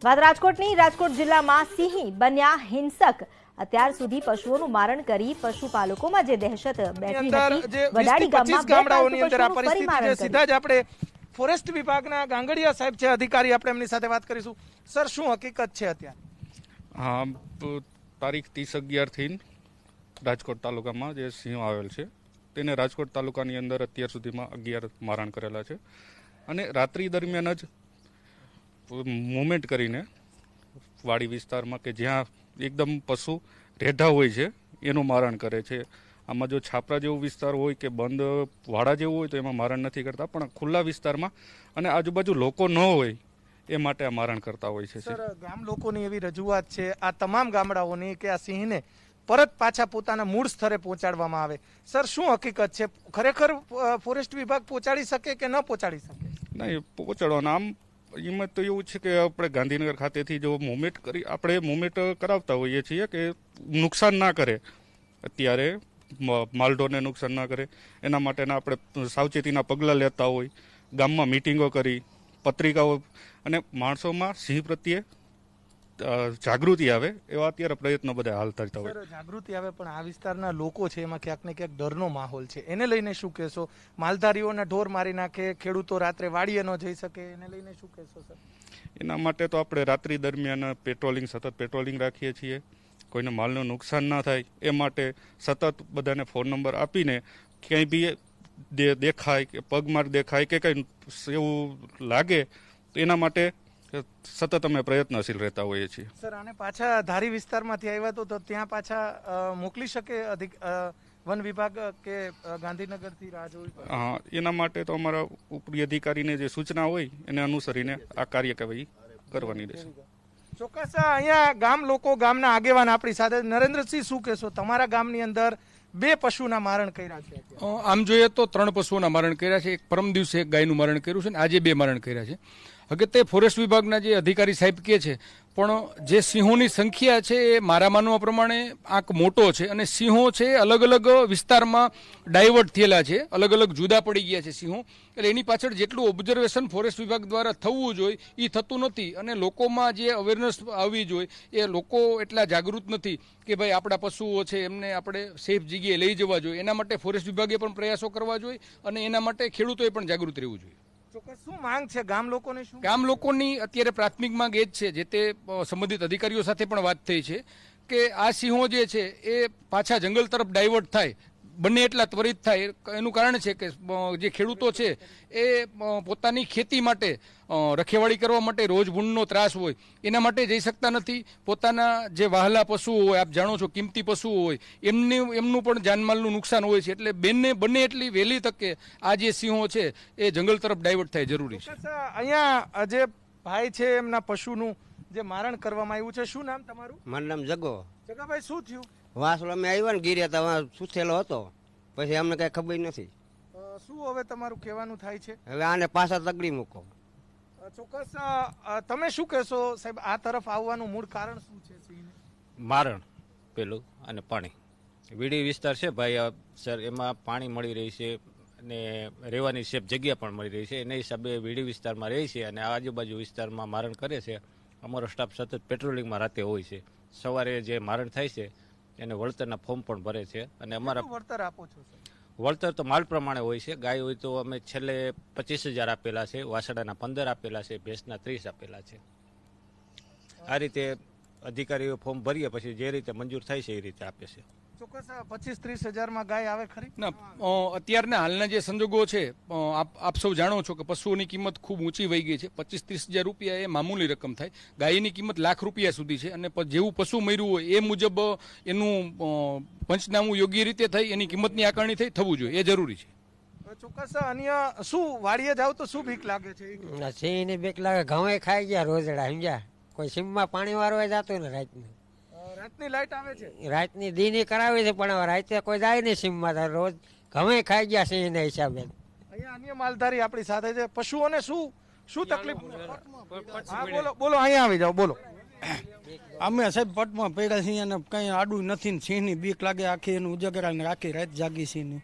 વાત રાજકોટની રાજકોટ જિલ્લામાં સિંહ બન્યા હિંસક। અત્યાર સુધી પશુઓનું મારણ કરી પશુપાલકોમાં જે દહેશત બેઠી હતી, વડાડી ગામમાં ગામડાઓની અંદર આ પરિસ્થિતિ છે। સીધા જ આપણે ફોરેસ્ટ વિભાગના ગાંગડિયા સાહેબ છે અધિકારી, આપણે એમની સાથે વાત કરીશું। સર, શું હકીકત છે અત્યારે? હા, તારીખ 30/11 થી રાજકોટ તાલુકામાં જે સિંહો આવેલ છે તેને રાજકોટ તાલુકાની અંદર અત્યાર સુધીમાં 11 મારણ કરેલા છે અને રાત્રિ દરમિયાન જ મૂવમેન્ટ કરીને વાડી વિસ્તારમાં કે જ્યાં એકદમ પશુ રેઢા હોય છે એનું મારણ કરે છે। આમાં જો છાપરા જેવો વિસ્તાર હોય કે બંધ વાડા જેવું હોય તો એમાં મારણ નથી કરતા, પણ ખુલ્લા વિસ્તારમાં અને આજુબાજુ લોકો ન હોય એ માટે આ મારણ કરતા હોય છે। સર, ગામ લોકોની એવી રજૂઆત છે આ તમામ ગામડાઓની કે આ સિંહને પરત પાછા પોતાના મૂળ સ્થળે પહોંચાડવામાં આવે। સર, શું હકીકત છે? ખરેખર ફોરેસ્ટ વિભાગ પહોંચાડી શકે કે ન પહોંચાડી શકે? નહીં, પહોંચાડવાના આમ એમાં તો એવું છે કે આપણે ગાંધીનગર ખાતેથી જો મુવમેન્ટ કરાવતા હોઈએ છીએ કે નુકસાન ના કરે, અત્યારે માલઢોરને નુકસાન ના કરે એના માટેના આપણે સાવચેતીના પગલાં લેતા હોય, ગામમાં મિટિંગો કરી, પત્રિકાઓ અને માણસોમાં સિંહ પ્રત્યે જાગૃતિ આવે એવા અત્યારે પ્રયત્નો બધા હાલ થતા હોય। જાગૃતિ આવે, પણ આ વિસ્તારના લોકો છે એમાં ક્યાંક ને ક્યાંક ડરનો માહોલ છે, એને લઈને શું કહેશો? માલધારીઓના ઢોર મારી નાખે, ખેડૂતો રાત્રે વાડીએ ન જઈ શકે, એને લઈને શું કહેશો સર? એના માટે તો આપણે રાત્રિ દરમિયાન સતત પેટ્રોલિંગ રાખીએ છીએ, કોઈને માલનું નુકસાન ના થાય એ માટે સતત બધાને ફોન નંબર આપીને ક્યાંય બી દેખાય કે પગમાર દેખાય કે કંઈ એવું લાગે તો એના માટે સતત અમે પ્રયત્નશીલ રહેતા હોઈએ છીએ। સર, આને પાછા ધારી વિસ્તારમાંથી આવ્યા તો ત્યાં પાછા મોકલી શકે વન વિભાગ કે ગાંધીનગરથી રાહ જોવી પડે? હા, એના માટે તો અમારા ઉપરી અધિકારીને જે સૂચના હોય એને અનુસરીને આ કાર્યવાહી કરવાની રહેશે। ચોક્કસ, અહીંયા ગામ લોકો, ગામના આગેવાન આપણી સાથે। નરેન્દ્રસિંહ, શું કહેશો? તમારા ગામની અંદર 2 પશુના મારણ કર્યા છે। આમ જોઈએ તો 3 પશુઓના મારણ કર્યા છે। એક પરમ દિવસે એક ગાયનું મારણ કર્યું છે અને આજે 2 મારણ કર્યા છે। હકીકતે ફોરેસ્ટ વિભાગના જે અધિકારી સાહેબ કહે છે, પણ જે સિંહોની સંખ્યા છે એ મારા માનવા પ્રમાણે આંક મોટો છે અને સિંહો છે અલગ અલગ વિસ્તારમાં ડાયવર્ટ થયેલા છે, અલગ અલગ જુદા પડી ગયા છે સિંહો। એટલે એની પાછળ જેટલું ઓબ્ઝર્વેશન ફોરેસ્ટ વિભાગ દ્વારા થવું જોઈએ એ થતું નથી અને લોકોમાં જે અવેરનેસ આવવી જોઈએ એ લોકો એટલા જાગૃત નથી કે ભાઈ આપણા પશુઓ છે એમને આપણે સેફ જગ્યાએ લઈ જવા જોઈએ। એના માટે ફોરેસ્ટ વિભાગે પણ પ્રયાસો કરવા જોઈએ અને એના માટે ખેડૂતોએ પણ જાગૃત રહેવું જોઈએ। ચોક્કસ, શું માંગ છે ગામ લોકોને? શું ગામ લોકોની અત્યારે પ્રાથમિક માંગ એ જ છે, જે તે સંબંધિત અધિકારીઓ સાથે પણ વાત થઈ છે કે આ સિંહો જે છે એ પાછા જંગલ તરફ ડાયવર્ટ થાય, બંને એટલા ત્વરિત થાય। એનું કારણ છે કે જે ખેડૂતો છે એ પોતાની ખેતી માટે રખેવાળી કરવા માટે રોજ ભૂંડનો ત્રાસ હોય એના માટે જઈ શકતા નથી। પોતાના જે વહાલા પશુઓ હોય, આપ જાણો છો કિંમતી પશુઓ હોય, એમનું પણ જાનમાલનું નુકસાન હોય છે। એટલે બંને એટલી વહેલી તકે આ જે સિંહો છે એ જંગલ તરફ ડાયવર્ટ થાય જરૂરી છે। અહીંયા જે ભાઈ છે એમના પશુનું જે મારણ કરવામાં આવ્યું છે, શું નામ તમારું? મારું નામ જગો। જગાભાઈ, શું થયું? વાસળો અમે આવ્યા ને ગીર્યા હતા, સુથેલો હતો, પછી અમને કઈ ખબર નથી। શું હવે તમારું કહેવાનું થાય છે? હવે આને પાછા તગડી મૂકો। ચોક્કસ, તમે શું કહેશો સાહેબ? આ તરફ આવવાનું મૂળ કારણ શું છે? મારણ પેલું અને પાણી, વીડી વિસ્તાર છે ભાઈ સર, એમાં પાણી મળી રહી છે અને રહેવાની સેફ જગ્યા પણ મળી રહી છે, એના હિસાબે વીડી વિસ્તારમાં રહે છે અને આજુબાજુ વિસ્તારમાં મારણ કરે છે। અમારો સ્ટાફ સતત પેટ્રોલિંગમાં રાતે હોય છે। સવારે જે મારણ થાય છે એને વળતરના ફોર્મ પણ ભરે છે અને અમારા વળતર આપો છો? વળતર તો માલ પ્રમાણે હોય છે। ગાય હોય તો અમે છેલ્લે 25,000 આપેલા છે, વાસડાના 15 આપેલા છે, ભેંસના 30 આપેલા છે। આ રીતે અધિકારીઓ ફોર્મ ભરીએ પછી જે રીતે મંજૂર થાય છે એ રીતે આપે છે। ચોક્કસ, 25-30 હજારમાં ગાય આવે ખરી? ના, અત્યારના હાલના જે સંજોગો છે આપ સૌ જાણો છો કે પશુઓની કિંમત ખૂબ ઊંચી વહી ગઈ છે। 25-30 હજાર રૂપિયા એ મામૂલી રકમ થાય, ગાયની કિંમત લાખ રૂપિયા સુધી છે અને જેવું પશુ મર્યું હોય એ મુજબ એનું પંચનામું યોગ્ય રીતે થઈ એની કિંમતની આકારણી થઈ થવું જોઈએ, એ જરૂરી છે। ચોક્કસ, અન્ય શું વાડીએ જાવ તો શું બીક લાગે છે? સિંહની બીક લાગે, ઘઉં ખાઈ ગયા રોજડા, સમજ્યા? કોઈ સીમમાં પાણી વાળવા જતું ને રાતની લાઈટ આવે છે? રાતની દીની કરાવી છે પણ હવે રાતે કોઈ જાય નહીં સીમમાં, રોજ ઘઉં ખાઈ ગયા સિંહના હિસાબે। અહીંયા અન્ય માલધારી આપણી સાથે છે, પશુઓને શું તકલીફ? બોલો, અહીંયા આવી જાઓ, બોલો। અમે સાહેબ પટમાં પડ્યા છીએ અને કઈ આડું નથી, સિંહની બીક લાગે, આખી એનું ઉજાગરા રાખી રાત જાગી સિંહની।